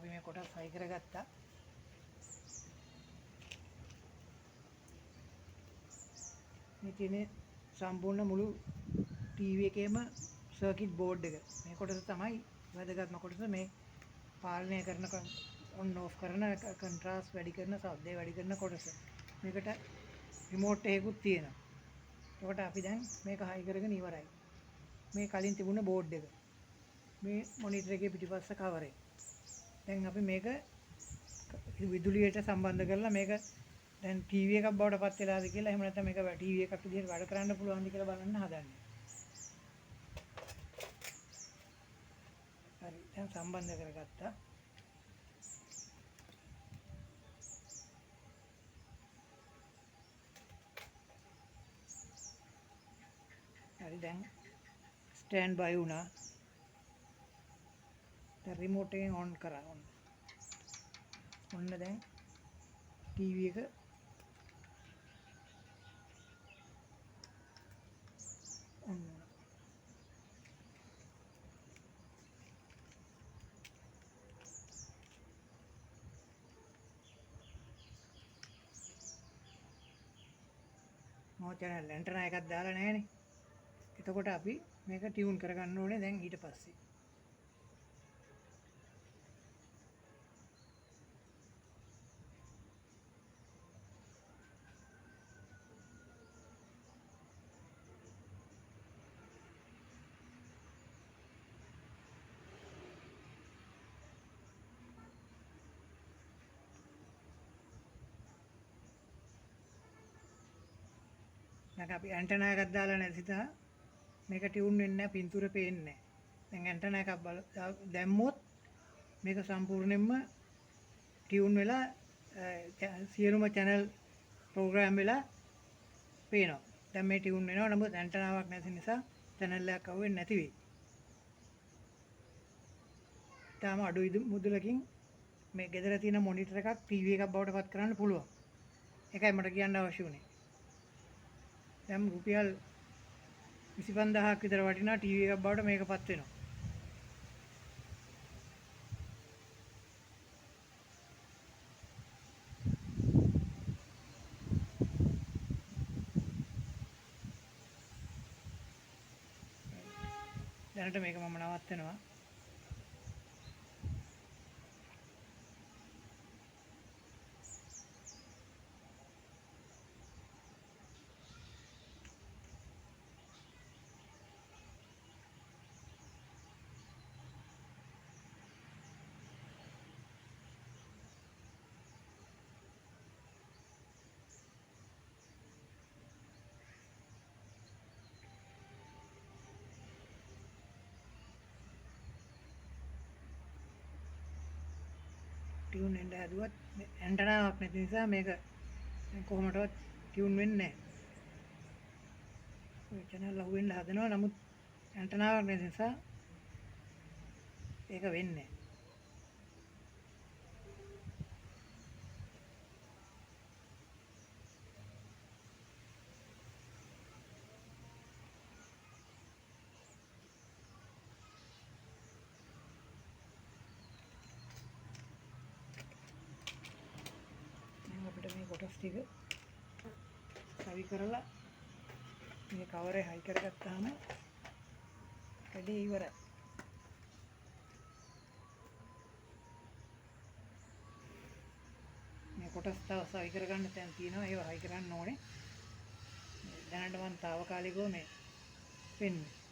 අපි මේ කොටස් හයි කරගත්තා. මේ තියෙන්නේ සම්පූර්ණ මුළු ටීවී එකේම සර්කිට් බෝඩ් එක. මේ කොටස තමයි වැදගත්ම කොටස. මේ පාලනය කරන ඔන් ඕෆ් කරන කන්ට්‍රාස්ට් වැඩි කරන ශබ්දය වැඩි කරන කොටස. මේකට රිමෝට් එකකුත් තියෙනවා. ඒකට අපි දැන් මේක හයි කරගෙන ඉවරයි. මේ කලින් තිබුණ බෝඩ් එක. මේ මොනිටර් එකේ පිටිපස්ස කවර් එක. දැන් අපි මේක විදුලියට සම්බන්ධ කරලා මේක දැන් ටීවී එකක් බවට පත් වෙලාද කියලා එහෙම නැත්නම් මේක ටීවී එකක් විදිහට වැඩ කරන්න පුළුවන්ද කියලා බලන්න හදන්නේ. හරි දැන් සම්බන්ධ කරගත්තා. හරි දැන් ස්ටෑන්ඩ් බයි වුණා. දැන් රිමෝට් එකෙන් ඔන් කරා. ඔන්න දැන් ටීවී එක ඔන් වුණා. මෝ channel ඇන්ටනා එකක් දාලා නැහැනේ. එතකොට අපි මේක ටියුන් කරගන්න ඕනේ දැන් ඊට පස්සේ. දැන් අපි ඇන්ටනා එකක් දාලා නැති නිසා මේක ටියුන් වෙන්නේ නැහැ, පින්තූර පේන්නේ නැහැ. දැන් ඇන්ටනා එකක් දැම්මොත් මේක සම්පූර්ණයෙන්ම ටියුන් වෙලා සියලුම channel ප්‍රෝග්‍රෑම් වෙලා පේනවා. දැන් මේ ටියුන් වෙනවා. නමුත් ඇන්ටනාවක් නැති නිසා channel එකක් අහුවෙන්නේ නැති වෙයි. තාම අඩු මුදලකින් මේ ගෙදර තියෙන මොනිටර් එකක් ටීවී එකක් බවට පත් කරන්න පුළුවන්. ඒකයි මට කියන්න අවශ්‍ය වුණේ. දැන් රුපියල් 25000ක් විතර වටිනා ටීවී එකක් බවට මේකපත් වෙනවා. දැනට මේක මම නවත්තනවා. ටියුන් වෙන්න හැදුවත් ඇන්ටනාවක් නැති නිසා මේක කොහොමදවත් ටියුන් වෙන්නේ නැහැ. ඔය channel අහුවෙන්න හදනවා. නමුත් ඇන්ටනාවක් නැති නිසා ඒක වෙන්නේ නැහැ. අපිට මේ කොටස් ටික සවි කරලා මේ කවරේ හයි කරගත්තාම වැඩේ ඉවරයි. මේ කොටස් තව සවි කරගන්න තැන් තියෙනවා. ඒවා හයි කරන්න ඕනේ. දැනට මම తాවකාලිකව මේ පෙන්වන්නේ.